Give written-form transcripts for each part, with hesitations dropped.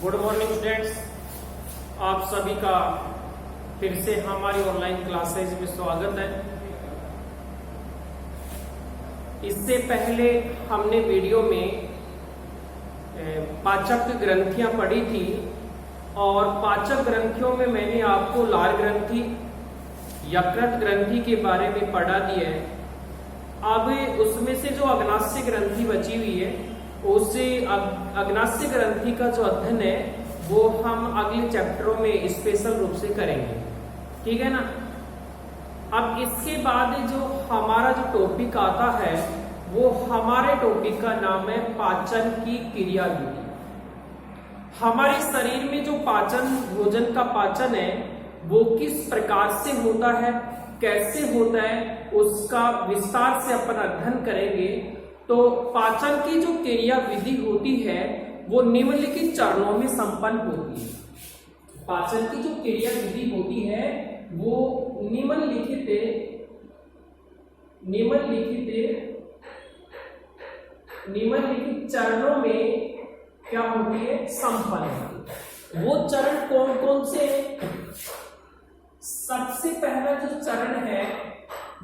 Good morning students, आप सभी का फिर से हमारी ऑनलाइन क्लासेज में स्वागत है। इससे पहले हमने वीडियो में पाचक ग्रंथियां पढ़ी थी और पाचक ग्रंथियों में मैंने आपको लार ग्रंथि, यकृत ग्रंथि के बारे में पढ़ा दिया है। अब उसमें से जो अग्नाशय ग्रंथि बची हुई है, उससे अग्नाशय ग्रंथि का जो अध्ययन है वो हम अगले चैप्टरों में स्पेशल रूप से करेंगे, ठीक है ना। अब इसके बाद जो हमारा जो टॉपिक आता है वो हमारे टॉपिक का नाम है पाचन की क्रिया विधि। हमारे शरीर में जो पाचन, भोजन का पाचन है वो किस प्रकार से होता है, कैसे होता है, उसका विस्तार से अपन अध्ययन करेंगे। तो पाचन की जो क्रिया विधि होती है वो निम्नलिखित चरणों में संपन्न होती है। पाचन की जो क्रिया विधि होती है वो निम्नलिखित चरणों में क्या होती है, संपन्न होती है। वो चरण कौन कौन से हैं? सबसे पहला जो चरण है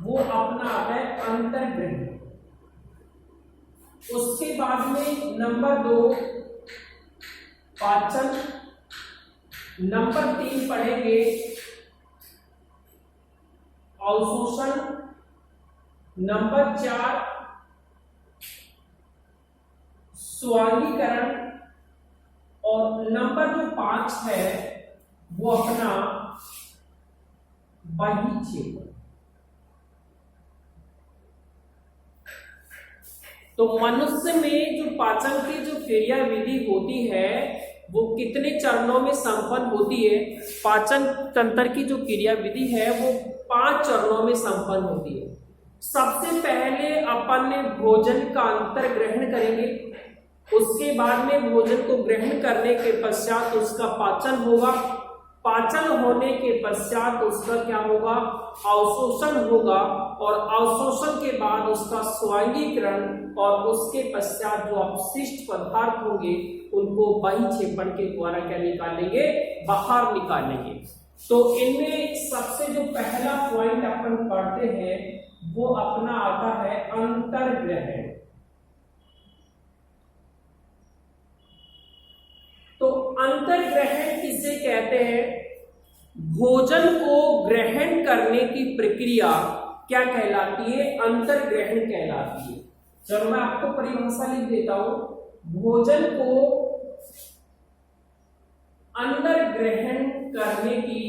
वो अपना आता है अंतर्ग्रहण। उसके बाद में नंबर 2 पाचन, नंबर 3 पढ़ेंगे अवशोषण, नंबर 4 स्वांगीकरण और नंबर जो 5 है वो अपना बहिक्षेपण। तो मनुष्य में जो पाचन की जो क्रिया विधि होती है वो कितने चरणों में संपन्न होती है? पाचन तंत्र की जो क्रिया विधि है वो 5 चरणों में संपन्न होती है। सबसे पहले अपन ने भोजन का अंतर ग्रहण करेंगे, उसके बाद में भोजन को ग्रहण करने के पश्चात उसका पाचन होगा, पाचन होने के पश्चात उसका क्या होगा, अवशोषण होगा और अवशोषण के बाद उसका स्वांगीकरण और उसके पश्चात जो अपशिष्ट पदार्थ होंगे उनको बहिक्षेपण के द्वारा क्या निकालेंगे, बाहर निकालेंगे। तो इनमें सबसे जो पहला पॉइंट अपन पढ़ते हैं वो अपना आता है अंतर्ग्रहण। तो अंतर्ग्रहण किसे कहते हैं? भोजन को ग्रहण करने की प्रक्रिया क्या कहलाती है? अंतर्ग्रहण कहलाती है। चलो मैं आपको परिभाषा लिख देता हूं। भोजन को अंदर ग्रहण करने की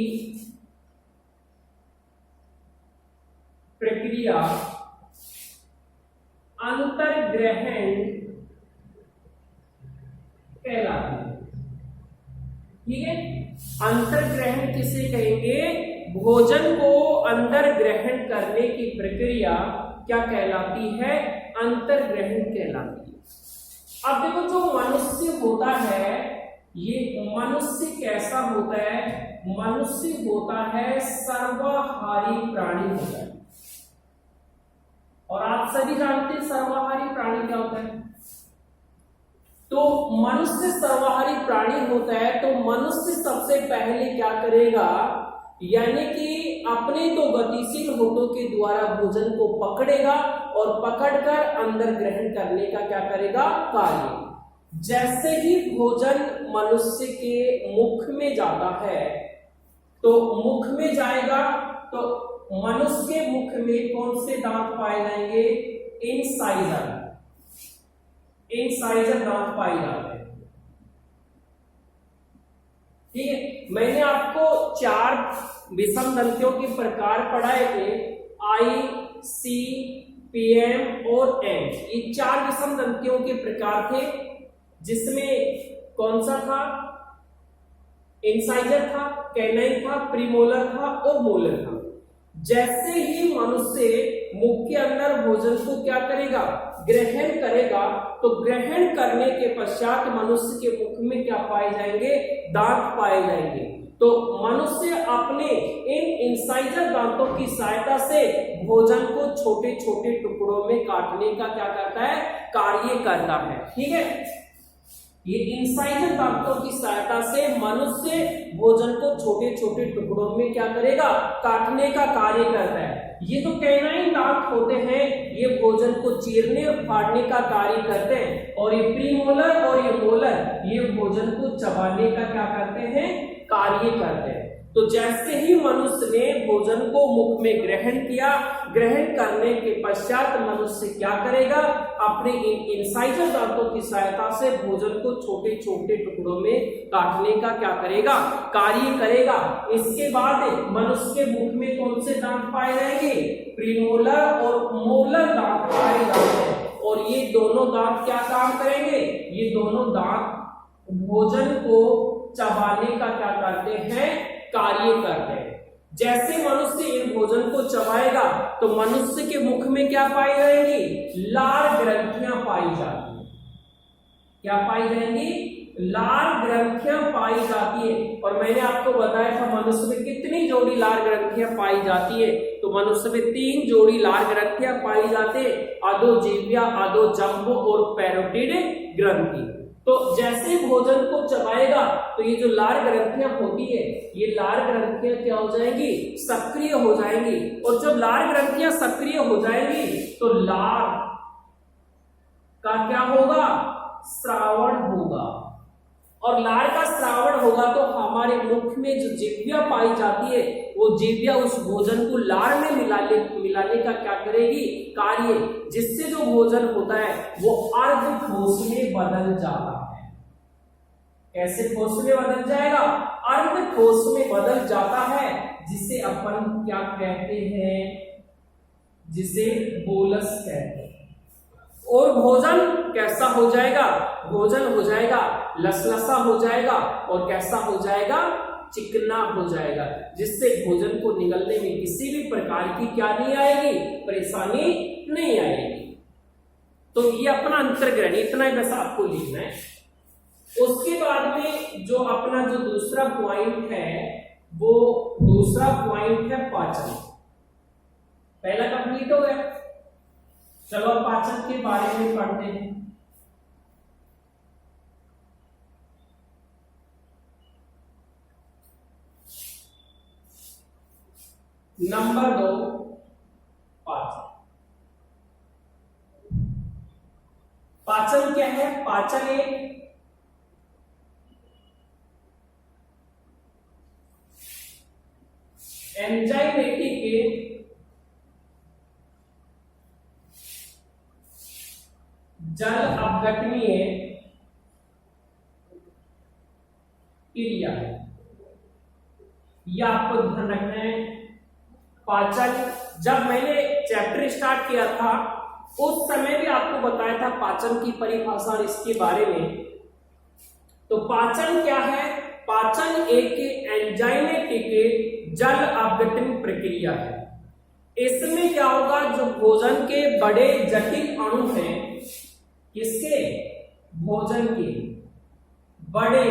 प्रक्रिया अंतर्ग्रहण कहलाती है, ठीक है। अंतर्ग्रहण किसे कहेंगे? भोजन को अंदर ग्रहण करने की प्रक्रिया क्या कहलाती है? अंतर्ग्रहण कहलाती है। अब देखो, जो मनुष्य होता है ये मनुष्य कैसा होता है? मनुष्य होता है सर्वाहारी प्राणी होता है। और आप सभी जानते हैं सर्वाहारी प्राणी क्या होता है। तो मनुष्य सर्वाहारी प्राणी होता है तो मनुष्य सबसे पहले क्या करेगा, यानी कि अपने तो गतिशील होठों के द्वारा भोजन को पकड़ेगा और पकड़कर अंदर ग्रहण करने का क्या करेगा, कार्य। जैसे ही भोजन मनुष्य के मुख में जाता है तो मुख में जाएगा तो मनुष्य के मुख में कौन से दांत पाए जाएंगे? इंसाइजर दांत पाए जाते हैं, ठीक है। मैंने आपको 4 विषम दंतियों के प्रकार पढ़ाए थे, आई, सी, पीएम और एम। ये 4 विषम दंतियों के प्रकार थे, जिसमें कौन सा था? इंसाइजर था, कैनाइन था, प्रीमोलर था और मोलर था। जैसे ही मनुष्य मुख के अंदर भोजन को क्या करेगा, ग्रहण करेगा, तो ग्रहण करने के पश्चात मनुष्य के मुख में क्या पाए जाएंगे? दांत पाए जाएंगे। तो मनुष्य अपने इन इंसाइजर दांतों की सहायता से भोजन को छोटे छोटे टुकड़ों में काटने का क्या करता है? कार्य करता है, ठीक है। ये इंसाइजर दांतों की सहायता से मनुष्य भोजन को छोटे छोटे टुकड़ों में क्या करेगा, काटने का कार्य करता है। ये जो कैनाइन दांत होते हैं ये भोजन को चीरने और फाड़ने का कार्य करते हैं, और ये प्रीमोलर और ये मोलर ये भोजन को चबाने का क्या करते हैं, कार्य करते हैं। तो जैसे ही मनुष्य ने भोजन को मुख में ग्रहण किया, ग्रहण करने के पश्चात मनुष्य क्या करेगा, अपने इन इंसाइजर दांतों की सहायता से भोजन को छोटे छोटे टुकड़ों में काटने का क्या करेगा, कार्य करेगा। इसके बाद मनुष्य के मुख में कौन से दांत पाए जाएंगे, प्रीमोलर और मोलर दांत पाए जाते हैं, और ये दोनों दांत क्या काम करेंगे, ये दोनों दांत भोजन को चबाने का क्या करते हैं, कार्य करते हैं। जैसे मनुष्य इन भोजन को चबाएगा तो मनुष्य के मुख में क्या पाई जाएंगी, लार ग्रंथियां पाई जाती है। क्या पाई जाएंगी, लार ग्रंथियां पाई जाती है। और मैंने आपको बताया था मनुष्य में कितनी जोड़ी लार ग्रंथियां पाई जाती है, तो मनुष्य में 3 जोड़ी लार ग्रंथियां पाई जाती है, अधोजीव्या, अधोजंब और पैरोटिड ग्रंथि। तो जैसे भोजन को चबाएगा तो ये जो लार ग्रंथियां होती है ये लार ग्रंथियां क्या हो जाएंगी, सक्रिय हो जाएंगी। और जब लार ग्रंथियां सक्रिय हो जाएंगी तो लार का क्या होगा, श्रावण होगा, और लार का श्रावण होगा तो हमारे मुख में जो जिह्वा पाई जाती है वो जिह्वा उस भोजन को लार में मिलाने का क्या करेगी, कार्य, जिससे जो भोजन होता है वो अर्ध ठोस में बदल जाता है। कैसे ठोस में बदल जाएगा, अर्ध ठोस में बदल जाता है, जिसे अपन क्या कहते हैं, जिसे बोलस कहते हैं। और भोजन कैसा हो जाएगा, भोजन हो जाएगा लसलसा हो जाएगा, और कैसा हो जाएगा, चिकना हो जाएगा, जिससे भोजन को निगलने में किसी भी प्रकार की क्या नहीं आएगी, परेशानी नहीं आएगी। तो ये अपना अंतर्ग्रहण, इतना ही बस आपको लिखना है। उसके बाद में जो अपना जो दूसरा पॉइंट है वो दूसरा पॉइंट है पाचन। पहला कंप्लीट हो गया, चलो पाचन के बारे में पढ़ते हैं। नंबर 2 पाचन। पाचन क्या है, पाचन एक एंजाइमेटिक जल अपघटनीय क्रिया है। यह आपको ध्यान रखना है। पाचन, जब मैंने चैप्टर स्टार्ट किया था उस समय भी आपको बताया था पाचन की परिभाषा और इसके बारे में। तो पाचन क्या है, पाचन एक एंजाइमेटिक जल अपघटन प्रक्रिया है। इसमें क्या होगा, जो भोजन के बड़े जटिल अणु हैं, किसके, भोजन के बड़े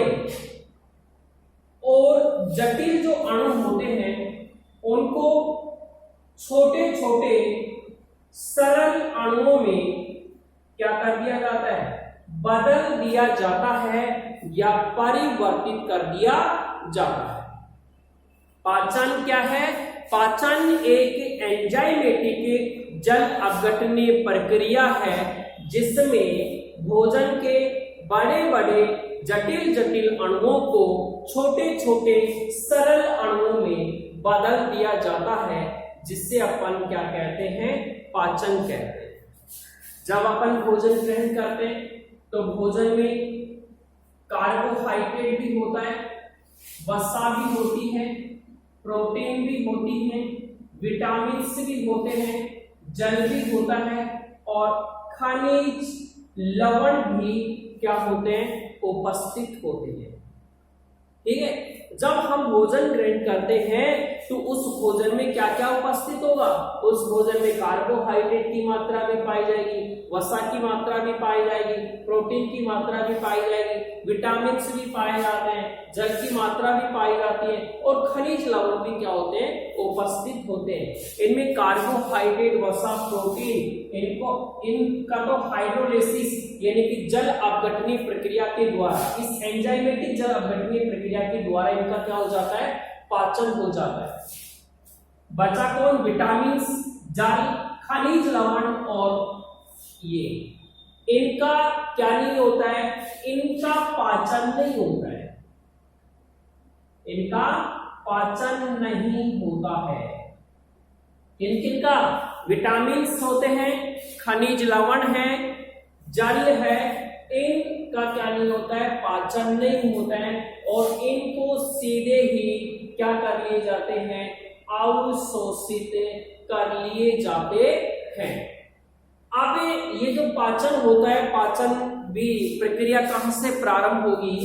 और जटिल जो अणु होते हैं उनको छोटे छोटे सरल अणुओं में क्या कर दिया जाता है, बदल दिया जाता है या परिवर्तित कर दिया जाता है। पाचन क्या है, पाचन एक एंजाइमेटिक जल अपघटनीय प्रक्रिया है जिसमें भोजन के बड़े बड़े जटिल जटिल अणुओं को छोटे छोटे सरल अणुओं में बदल दिया जाता है, जिससे अपन क्या कहते हैं, पाचन कहते हैं। जब अपन भोजन ग्रहण करते हैं तो भोजन में कार्बोहाइड्रेट भी होता है, वसा भी होती है, प्रोटीन भी होती है, विटामिन भी होते हैं, जल भी होता है, और खनिज लवण भी क्या होते हैं, उपस्थित होते हैं। ठीक है, जब हम भोजन ग्रहण करते हैं तो उस भोजन में क्या क्या उपस्थित होगा, उस भोजन में कार्बोहाइड्रेट की मात्रा भी पाई जाएगी, वसा की मात्रा भी पाई जाएगी, प्रोटीन की मात्रा भी पाई जाएगी, विटामिन भी पाए जाते हैं, जल की मात्रा भी पाई जाती है, और खनिज लवण भी क्या होते हैं, उपस्थित होते हैं। इनमें कार्बोहाइड्रेट, वसा, प्रोटीन, इनका तो हाइड्रोलाइसिस यानी कि जल अपघटनीय प्रक्रिया के द्वारा, इस एंजाइमेटिक जल अपघटनीय प्रक्रिया के द्वारा इनका क्या हो जाता है, पाचन हो जाता है। बचा कौन, विटामिन, जल, खनिज लवण और ये, इनका क्या नहीं होता है, इनका पाचन नहीं होता है, इनका पाचन नहीं होता है। किन किन का, विटामिन होते हैं, खनिज लवण है, जल है, इनका क्या नहीं होता है, पाचन नहीं होता है और इनको सीधे ही क्या कर लिए जाते हैं, अवशोषित कर लिए जाते हैं। अब ये जो पाचन होता है, पाचन भी प्रक्रिया कहां से प्रारंभ होगी,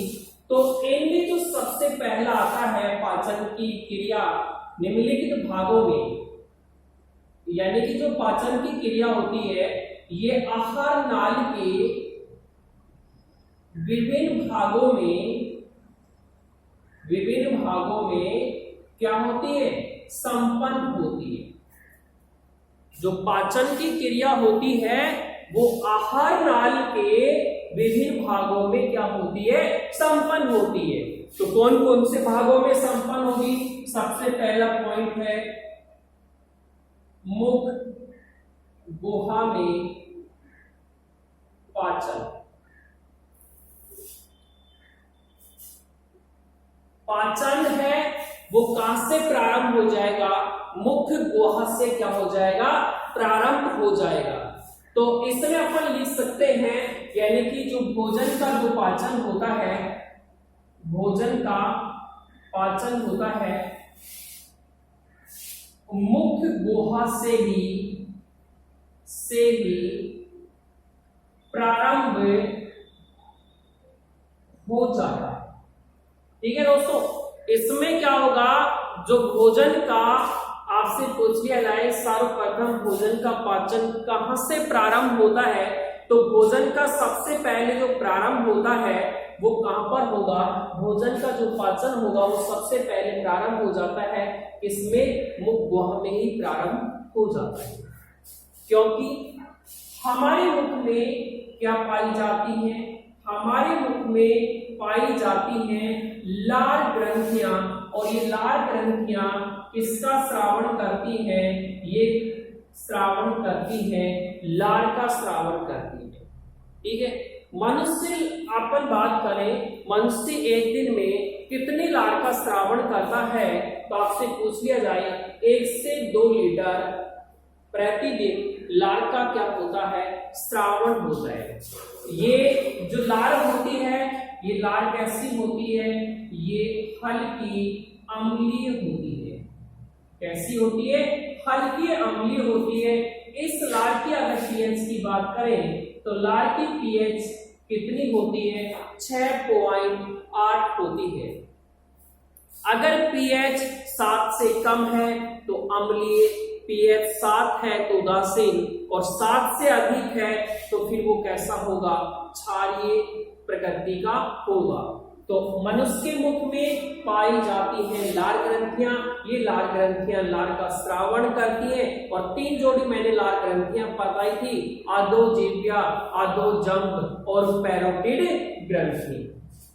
तो इनमें जो सबसे पहला आता है पाचन की क्रिया निम्नलिखित भागों में, यानी कि जो पाचन की क्रिया होती है ये आहार नाल के विभिन्न भागों में क्या होती है, संपन्न होती है। जो पाचन की क्रिया होती है वो आहार नाल के विभिन्न भागों में क्या होती है, संपन्न होती है। तो कौन कौन से भागों में संपन्न होगी, सबसे पहला पॉइंट है मुख गुहा में पाचन। पाचन है वो कहां से प्रारंभ हो जाएगा, मुख गुहा से क्या हो जाएगा, प्रारंभ हो जाएगा। तो इसमें अपन लिख सकते हैं, यानी कि जो भोजन का जो पाचन होता है, भोजन का पाचन होता है मुख गुहा से ही प्रारंभ हो जाता है। ठीक है दोस्तों, इसमें क्या होगा, जो भोजन का आपसे पूछ लिया जाए सर्वप्रथम भोजन का पाचन कहां से प्रारंभ होता है, तो भोजन का सबसे पहले जो प्रारंभ होता है वो कहां पर होगा, भोजन का जो पाचन होगा वो सबसे पहले प्रारंभ हो जाता है इसमें, मुख गुहा में ही प्रारंभ हो जाता है। क्योंकि हमारे मुख में क्या पाई जाती है, हमारे मुख में पाई जाती हैं लार ग्रंथियां, और ये लार ग्रंथियां किसका स्रावण करती हैं, ये स्रावण करती हैं, लार का स्रावण करती है। ठीक है, मनुष्य अपन बात करें, मनुष्य एक दिन में कितने लार का स्रावण करता है, तो आपसे पूछ लिया जाए 1 से 2 लीटर प्रतिदिन लार का क्या होता है, स्रावण होता है। ये जो लार होती है, ये लार कैसी होती है, ये हल्की अम्लीय होती है। कैसी होती है, हल्की अम्लीय होती है। इस लार की अगर पीएच की बात करें तो लार की पीएच कितनी होती है, 6.8 होती है। अगर पीएच 7 से कम है तो अम्लीय, पीएच 7 है तो उदासीन, और 7 से अधिक है तो फिर वो कैसा होगा, क्षारीय प्रकृति का होगा। तो मनुष्य के मुख में पाई जाती हैं लार ग्रंथियां, ये लार ग्रंथियां लार का स्रावण करती हैं, और 3 जोड़ी मैंने लार ग्रंथियां बताई थी, आदोजीव्या, आदोजंग और पैरोटिड ग्रंथि।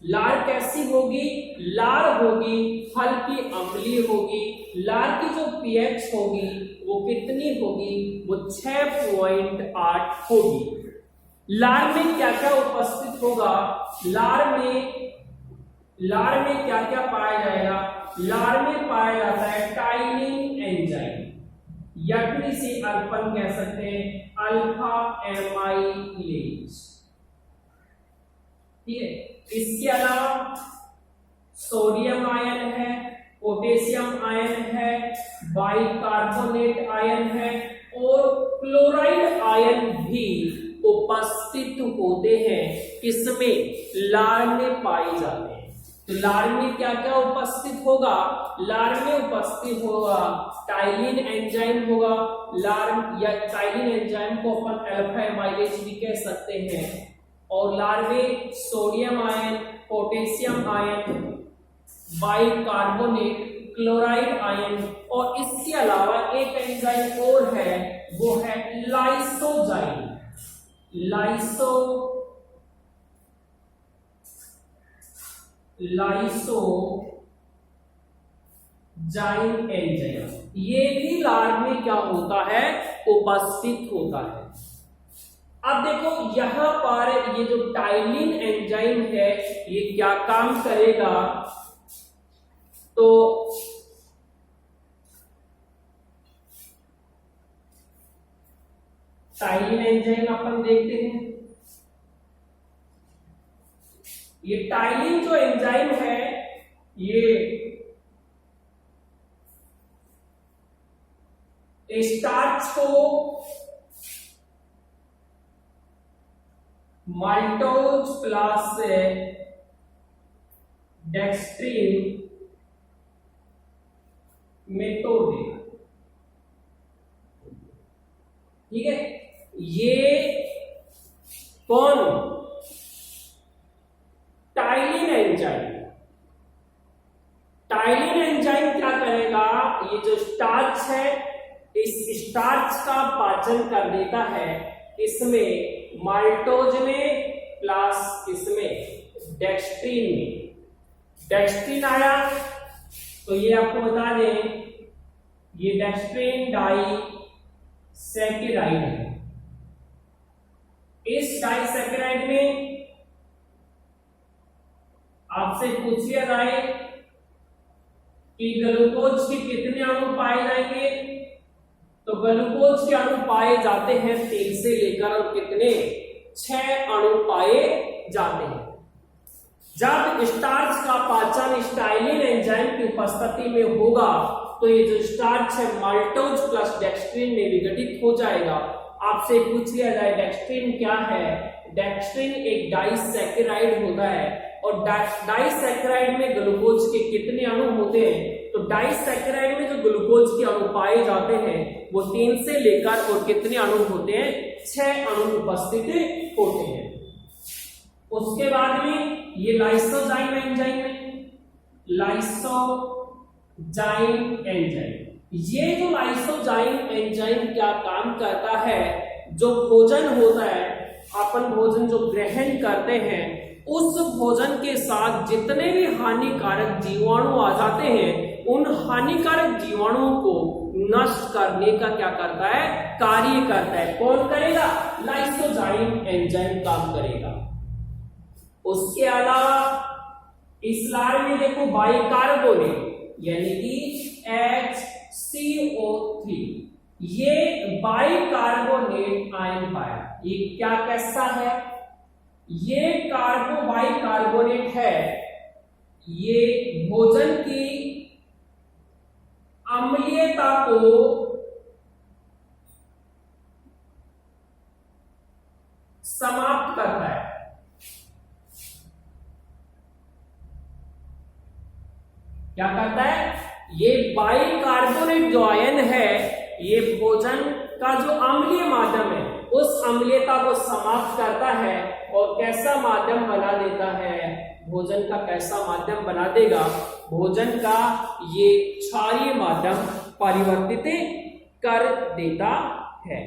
लार कैसी होगी, लार होगी हल्की अम्लीय होगी। लार की जो पीएच होगी वो कितनी होगी, वो 6.8 होगी। लार में क्या क्या उपस्थित होगा, लार में क्या क्या पाया जाएगा, लार में पाया जाता है टाइनिन एंजाइम, या फिर इसे अपन कह सकते हैं अल्फा एमाइलेज। ठीक है, इसके अलावा सोडियम आयन है, पोटेशियम आयन है, बाइकार्बोनेट आयन है और क्लोराइड आयन भी उपस्थित होते हैं। किसमें, लार में पाए जाते हैं। तो लार में क्या क्या उपस्थित होगा, लार में उपस्थित होगा टाइलिन एंजाइम होगा, लार या टाइलिन एंजाइम को अपन अल्फा एमाइलेज भी कह सकते हैं, और लार में sodium ion, potassium ion, bicarbonate, chloride ion, और इसके अलावा एक एंजाइम और है, वो है लाइसोजाइम। लाइसोजाइम लाइसोजाइम एंजाइम, ये भी लार में क्या होता है, उपस्थित होता है। अब देखो यहां पर ये जो टाइलिन एंजाइम है ये क्या काम करेगा, तो टाइलिन एंजाइम अपन देखते हैं। ये टाइलिन जो एंजाइम है ये स्टार्च को माल्टोज प्लस डेक्स्ट्रीन में तोड़ देगा। ठीक है, ये कौन, टाइलिन एंजाइम। टाइलिन एंजाइम क्या करेगा, ये जो स्टार्च है इस स्टार्च का पाचन कर देता है इसमें माल्टोज में प्लस इसमें डेक्स्ट्रीन में। डेक्स्ट्रीन आया तो ये आपको बता दें ये डेक्स्ट्रीन डाइसैकेराइड है। इस डाइसैकेराइड में आपसे पूछ लिया जाए कि ग्लूकोज के कितने अणु पाए जाएंगे, तो ग्लूकोज के अणु पाए जाते हैं 3 से लेकर और कितने 6 अणु पाए जाते हैं। जब स्टार्च का पाचन स्टाइलिन एंजाइम की उपस्थिति में होगा तो ये जो स्टार्च है माल्टोज प्लस डेक्स्ट्रीन में विघटित हो जाएगा। आपसे पूछ लिया जाए डेक्स्ट्रीन क्या है, डेक्स्ट्रीन एक डाइसैकेराइड होता है और डाइसैकेराइड में ग्लूकोज के कितने अणु होते हैं, तो डाइसैकेराइड में जो ग्लूकोज के अणु पाए जाते हैं वो 3 से लेकर और कितने अणु होते हैं 6 अणु उपस्थित होते हैं। उसके बाद में ये लाइसोजाइम एंजाइम है, लाइसोजाइम एंजाइम। ये जो लाइसोजाइम एंजाइम क्या काम करता है, जो भोजन होता है अपन भोजन जो ग्रहण करते हैं उस भोजन के साथ जितने भी हानिकारक जीवाणु आ जाते हैं उन हानिकारक जीवाणुओं को नष्ट करने का क्या करता है, कार्य करता है। कौन करेगा, लाइसोजाइम एंजाइम काम करेगा। उसके अलावा इस लार में देखो बाइकार्बोनेट यानी कि HCO3, ये बाइकार्बोनेट आयन पाया। ये क्या कैसा है, ये बाइकार्बोनेट है, ये भोजन की अम्लीयता को समाप्त करता है। क्या करता है, ये बाइकार्बोनेट जो आयन है ये भोजन का जो अम्लीय माध्यम है उस अम्लीयता को समाप्त करता है और कैसा माध्यम बना देता है, भोजन का कैसा माध्यम बना देगा, भोजन का ये क्षारीय माध्यम परिवर्तित कर देता है।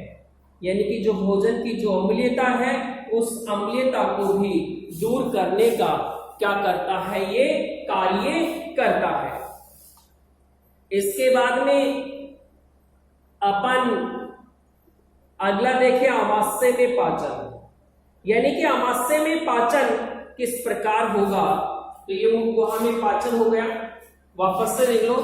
यानी कि जो भोजन की जो अम्लीयता है उस अम्लीयता को भी दूर करने का क्या करता है, ये कार्य करता है। इसके बाद में अपन अगला देखें आमाशय में पाचन, यानी कि आमाशय में पाचन किस प्रकार होगा। तो ये मुख गुहा में पाचन हो गया। वापस से देख लो,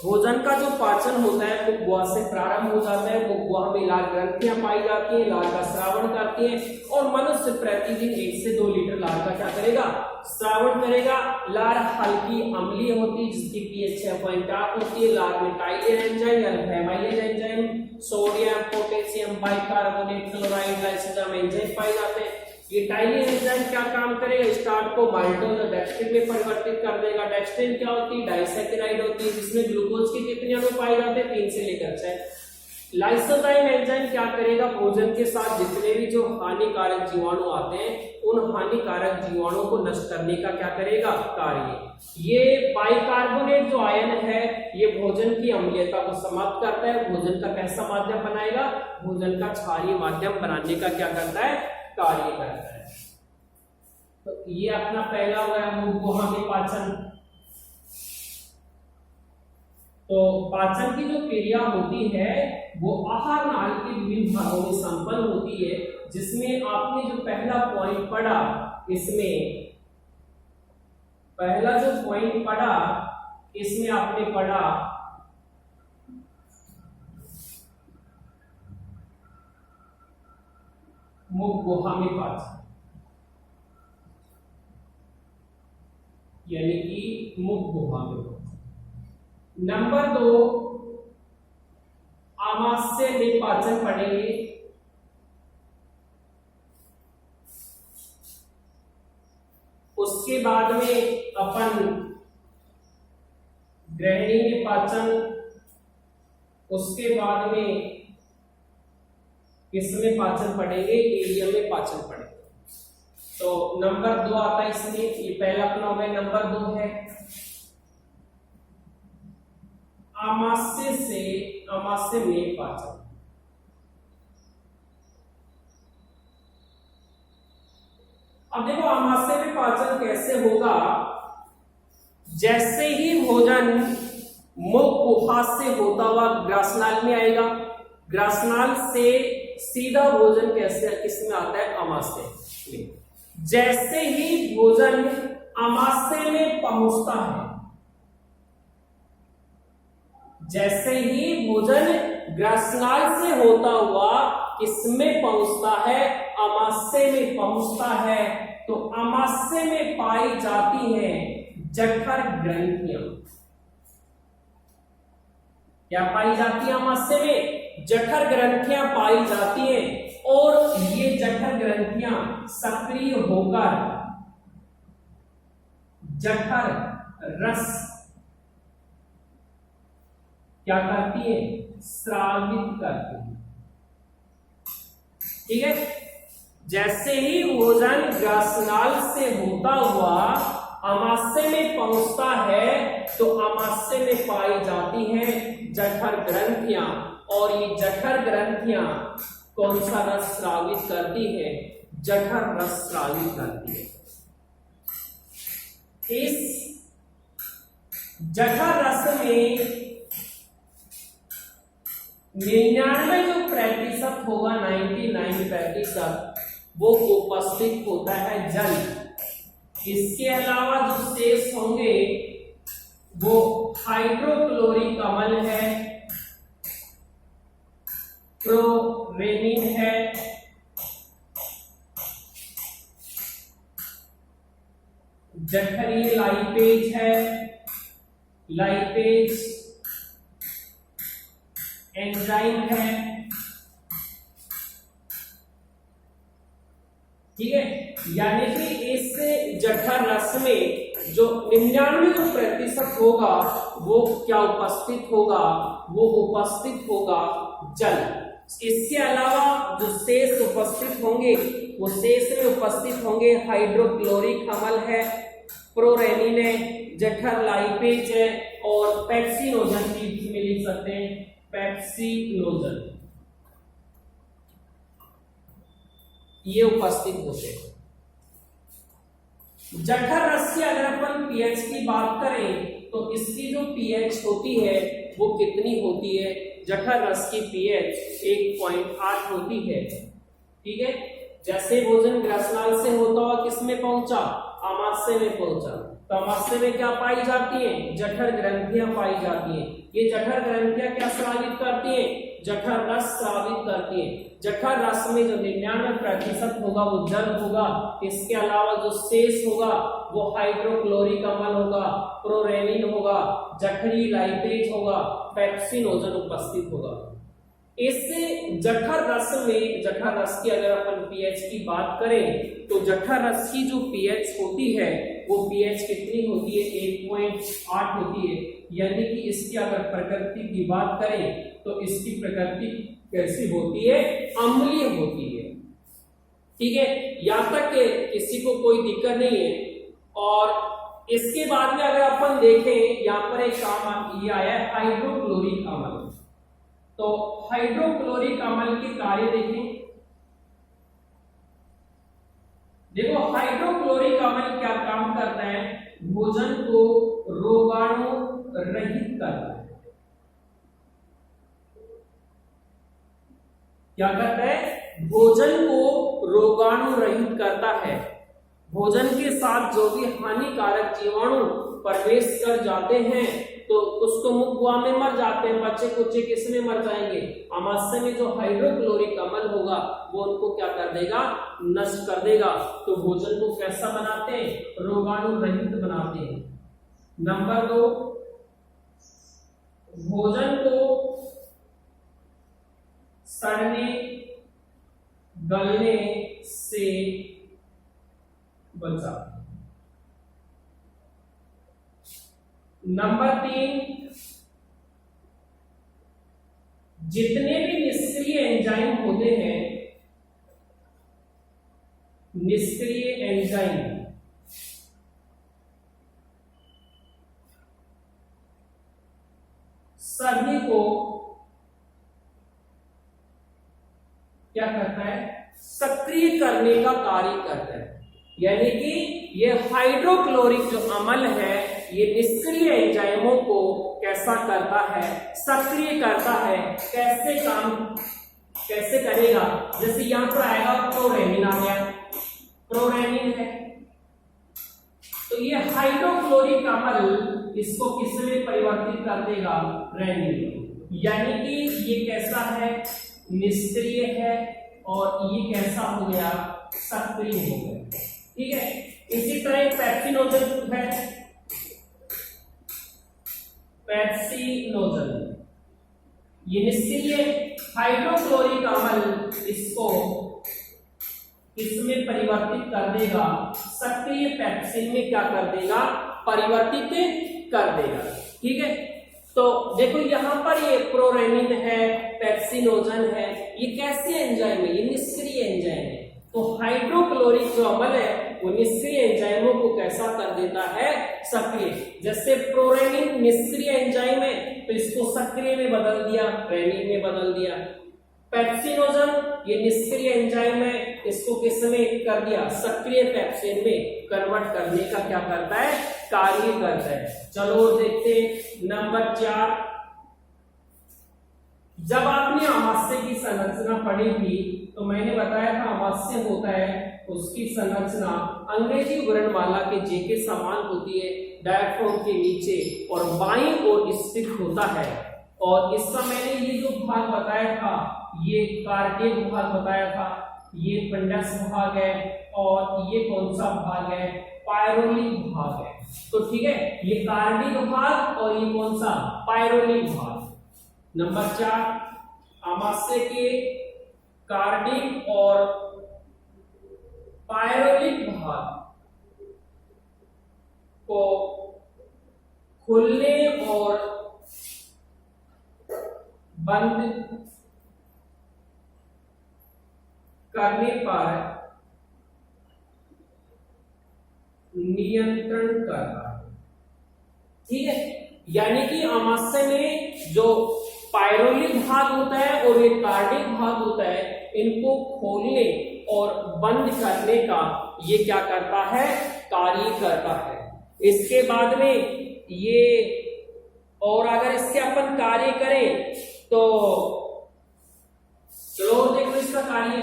भोजन का जो पाचन होता है मुख गुहा से प्रारंभ हो जाता है। मुख गुहा में लाल ग्रंथियां पाई जाती हैं, लाल का श्रावण करती हैं और मनुष्य प्रतिदिन 1 से 2 लीटर लाल का क्या करेगा, श्रावण करेगा। लार हल्की अम्लीय होती है जिसकी pH 6.8 होती है। लार में टाइलिन एंजाइम या amylase enzyme, sodium, potassium, bicarbonate, chloride, lysozyme enzyme पाए जाते हैं। ये टाइलिन एंजाइम क्या काम करेगा, स्टार्च को माल्टोज और डेक्स्ट्रीन में परिवर्तित कर देगा। डेक्स्ट्रीन क्या होती है, डाइसैकेराइड होती है जिसमें ग्लूकोज के कितने अणु पाए जाते हैं, 3 से लेकर 6। लाइसोजाइम एंजाइम क्या करेगा, भोजन के साथ जितने भी जो हानिकारक जीवाणु आते हैं उन हानिकारक जीवाणुओं को नष्ट करने का क्या करेगा, कार्य। ये बाइकार्बोनेट जो आयन है ये भोजन की अम्लीयता को समाप्त करता है। भोजन का कैसा माध्यम बनाएगा, भोजन का क्षारीय माध्यम बनाने का क्या करता है, कार्य करता है। तो ये अपना पहला हुआ मुख गुहा में पाचन। तो पाचन की जो क्रिया होती है वो आहार नाल के विभिन्न भागों में संपन्न होती है, जिसमें आपने जो पहला पॉइंट पढ़ा, इसमें पहला जो पॉइंट पढ़ा इसमें आपने पढ़ा मुख गुहा में पाचन, यानी कि मुख गुहा में पाचन। नंबर 2 आमाशय में पाचन पढ़ेंगे। उसके बाद में अपन ग्रहणी में पाचन, उसके बाद में किसमें पाचन पढ़ेंगे, एलियम में पाचन पढ़ेंगे। तो नंबर 2 आता है इसमें, ये पहला अपना हो गया। नंबर 2 है आमाशय में पाचन। अब देखो आमाशय में पाचन कैसे होगा, जैसे ही भोजन मुख गुहा से होता हुआ ग्रासनाल में आएगा, ग्रासनाल से सीधा भोजन कैसे किसमें आता है, आमाशय में। जैसे ही भोजन आमाशय में पहुंचता है, जैसे ही भोजन ग्रासनाल से होता हुआ किसमें पहुंचता है, आमाशय में पहुंचता है, तो आमाशय में पाई जाती है जठर ग्रंथियां। क्या पाई जाती है आमाशय में, जठर ग्रंथियां पाई जाती हैं, और ये जठर ग्रंथियां सक्रिय होकर जठर रस क्या करती है, स्रावित करती है। ठीक है, जैसे ही भोजन ग्रासनाल से होता हुआ आमाशय में पहुंचता है, तो आमाशय में पाई जाती हैं जठर ग्रंथियां, और ये जठर ग्रंथियां कौन सा रस स्रावित करती है, जठर रस स्रावित करती है। इस जठर रस में 99 जो प्रतिशत होगा, 99% वो उपस्थित होता है जल। इसके अलावा जो शेष होंगे वो हाइड्रोक्लोरिक अम्ल है, प्रोरेनिन है, जठरीय लाइपेज है, लाइपेज एंजाइम है। ठीक है, यानी कि इस जठर रस में जो 99% होगा वो क्या उपस्थित होगा, वो उपस्थित होगा जल। इसके अलावा जो शेष उपस्थित होंगे वो शेष में उपस्थित होंगे हाइड्रोक्लोरिक अम्ल है, प्रोरेनिन है, जठर लाइपेज है, और पेप्सिनोजन भी इसमें लिख सकते हैं, पेप्सिनोजन, ये उपस्थित होते हैं। जठर रस की अगर अपन पीएच की बात करें तो इसकी जो पीएच होती है वो कितनी होती है, जठर रस की पीएच 1.8 होती है। ठीक है, जैसे भोजन ग्रासनाल से होता हुआ किसमें पहुंचा, आमाशय में पहुंचा, तो आमाशय में क्या पाई जाती है, जठर ग्रंथियां पाई जाती हैं। ये जठर ग्रंथियां क्या स्रावित करती हैं, जठर रस स्रावित करती हैं। जठर रस में जो 99% होगा वो जल होगा, इसके अलावा जो शेष होगा वो हाइड्रोक्लोरिक अम्ल होगा, प्रोरेनिन होगा, जठरी लाइपेज होगा, पेप्सिनोजन उपस्थित होगा। इस जठर रस में, जठर रस की अगर अपन पीएच की बात करें तो जठर रस की जो पीएच होती है वो पीएच कितनी होती है, 1.8 होती है। यानी कि इसकी अगर प्रकृति की बात करें तो इसकी प्रकृति कैसी होती है, अम्लीय होती है। ठीक है, यहां तक किसी को कोई दिक्कत नहीं है। और इसके बाद में अगर अपन देखें, यहां पर एक काम ये आया है हाइड्रोक्लोरिक अम्ल। तो हाइड्रोक्लोरिक अम्ल के कार्य देखें। देखो हाइड्रोक्लोरिक अम्ल क्या काम करता है, भोजन को रोगाणु रहित करता है। क्या करता है, भोजन को रोगाणु रहित करता है। भोजन के साथ जो भी हानिकारक जीवाणु प्रवेश कर जाते हैं तो उसको मुख गुहा में मर जाते हैं, बच्चे कुच्चे किसमें मर जाएंगे, अमाशय में जो हाइड्रोक्लोरिक अम्ल होगा वो उनको क्या कर देगा, नष्ट कर देगा। तो भोजन को कैसा बनाते हैं, रोगाणु रहित बनाते हैं। नंबर 2, भोजन को सड़ने गलने से बचाते हैं। नंबर 3, जितने भी निष्क्रिय एंजाइम होते हैं, निष्क्रिय एंजाइम सभी को क्या करता है, सक्रिय करने का कार्य करता है। यानी कि ये हाइड्रोक्लोरिक जो अम्ल है ये निष्क्रिय एंजाइमों को कैसा करता है, सक्रिय करता है। कैसे करेगा, जैसे यहां पर आएगा प्रोरेनिन आ गया, प्रोरेनिन है तो ये हाइड्रोक्लोरिक अम्ल इसको किसमें परिवर्तित कर देगा, रेनिन। यानी कि ये कैसा है, निष्क्रिय है और ये कैसा हो गया, सक्रिय हो गया। ठीक है, इसी तरह एक पेप्सिनोजन है, पेप्सिनोजन ये निष्क्रिय हाइड्रोक्लोरिक अम्ल इसको इसमें परिवर्तित कर देगा, सक्रिय पेप्सिन में क्या कर देगा, परिवर्तित कर देगा। ठीक है, तो देखो यहां पर ये प्रोरेनिन है, पेप्सिनोजन है, ये कैसे एंजाइम है, ये निष्क्रिय एंजाइम है। तो हाइड्रोक्लोरिक जो अम्ल है वो निष्क्रिय एंजाइमों को कैसा कर देता है, सक्रिय। जैसे प्रोरेनिन निष्क्रिय एंजाइम है तो इसको सक्रिय में बदल दिया, रेनिन में बदल दिया। पेप्सिनोजन ये निष्क्रिय एंजाइम है, इसको किसमें कर दिया, सक्रिय पेप्सिन में कन्वर्ट करने का क्या करता है, कार्य करता है। चलो देखते हैं नंबर 4। जब आपने अमाशय की संरचना पढ़ी थी तो मैंने बताया था अमाशय होता है उसकी संरचना अंग्रेजी वर्णमाला के जे के समान होती है, डायफ्राम के नीचे और बाईं ओर स्थित होता है। और इसका मैंने ये जो भाग बताया था ये कार्डियक भाग बताया था, ये फंडस भाग है और ये कौन सा भाग है, पायरोलिक भाग है। तो ठीक है, ये कार्डियक भाग और ये कौन सा, पायरोलिक भाग। नंबर 4, अमाशय के कार्डियक और पायरोलिक भाग को खुलने और बंद करने पर नियंत्रण करता है। ठीक है, यानी कि अमाशय में जो पायरोलिक भाग होता है और ये कार्डियक भाग होता है, इनको खोलने और बंद करने का ये क्या करता है, कार्य करता है। इसके बाद में ये और अगर इसके अपन कार्य करें तो चलो देखो इसका कार्य,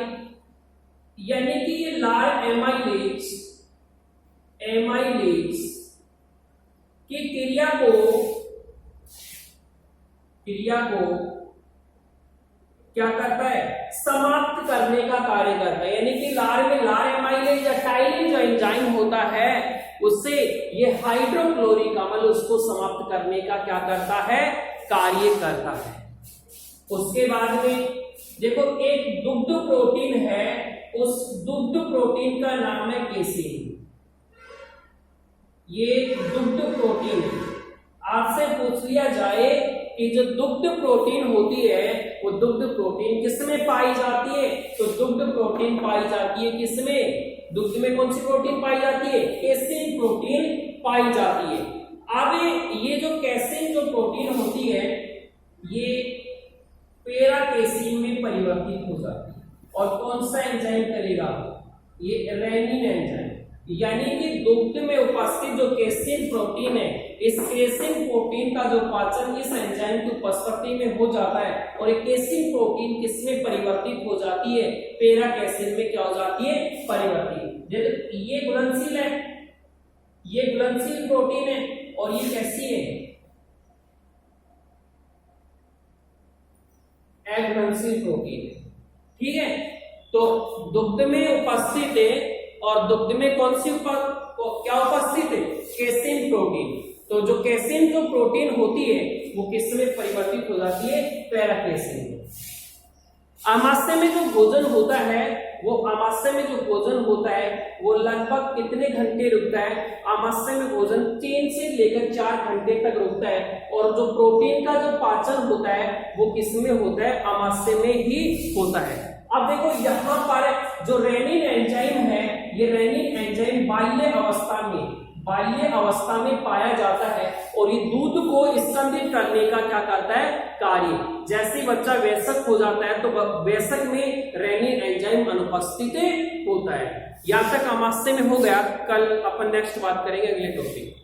यानी कि ये लाल एमाइलेज की क्रिया को क्या करता है, समाप्त करने का कार्य करता है। यानी कि लार में लार एमाइलेज या टाइलिन जो एंजाइम होता है उससे ये हाइड्रोक्लोरिक अम्ल उसको समाप्त करने का क्या करता है, कार्य करता है। उसके बाद में देखो एक दुग्ध प्रोटीन है, उस दुग्ध प्रोटीन का नाम है केसीन। ये दुग्ध प्रोटीन है, आपसे पूछ लिया जाए कि जो दुग्ध प्रोटीन होती है वो दुग्ध प्रोटीन किसमें पाई जाती है, तो दुग्ध प्रोटीन पाई जाती है किसमें, दुग्ध में कौन सी प्रोटीन पाई जाती है, केसीन प्रोटीन पाई जाती है। अब ये जो केसीन जो प्रोटीन होती है ये पैरा केसीन में परिवर्तित हो जाती है और कौन सा एंजाइम करेगा, ये रेनिन एंजाइम, यानी कि दुग्ध में उपस्थित जो केसिन प्रोटीन है, इस केसिन प्रोटीन का जो पाचन इस एंजाइम की उपस्थिति में हो जाता है और ये केसिन प्रोटीन किसमें परिवर्तित हो जाती है, पैरा कैसिन में क्या हो जाती है, परिवर्तित। जैसे ये घुलनशील है, ये घुलनशील प्रोटीन है और ये कैसी है, अघुलनशील प्रोटीन है। ठीक है, तो दुग्ध में उपस्थित है और दुग्ध में कौन सी क्या उपस्थित है, केसिन प्रोटीन। तो जो केसिन जो प्रोटीन होती है वो किस में परिवर्तित हो जाती है, पैरा कैसिन में। आमाशय में जो भोजन होता है वो आमाशय में जो भोजन होता है वो लगभग कितने घंटे रुकता है, आमाशय में भोजन 3 से लेकर 4 घंटे तक रुकता है और जो प्रोटीन का जो पाचन होता है वो किसमें होता है, आमाशय में ही होता है। अब देखो यहाँ पर जो रेनिन एंजाइम है, ये रेनिन एंजाइम बाल्य अवस्था में पाया जाता है और ये दूध को स्तंभित करने का क्या करता है, कार्य। जैसे बच्चा वयस्क हो जाता है तो वयस्क में रेनिन एंजाइम अनुपस्थित होता है। यहाँ तक आमाशय में हो गया, कल अपन नेक्स्ट बात करेंगे अगले टॉपिक।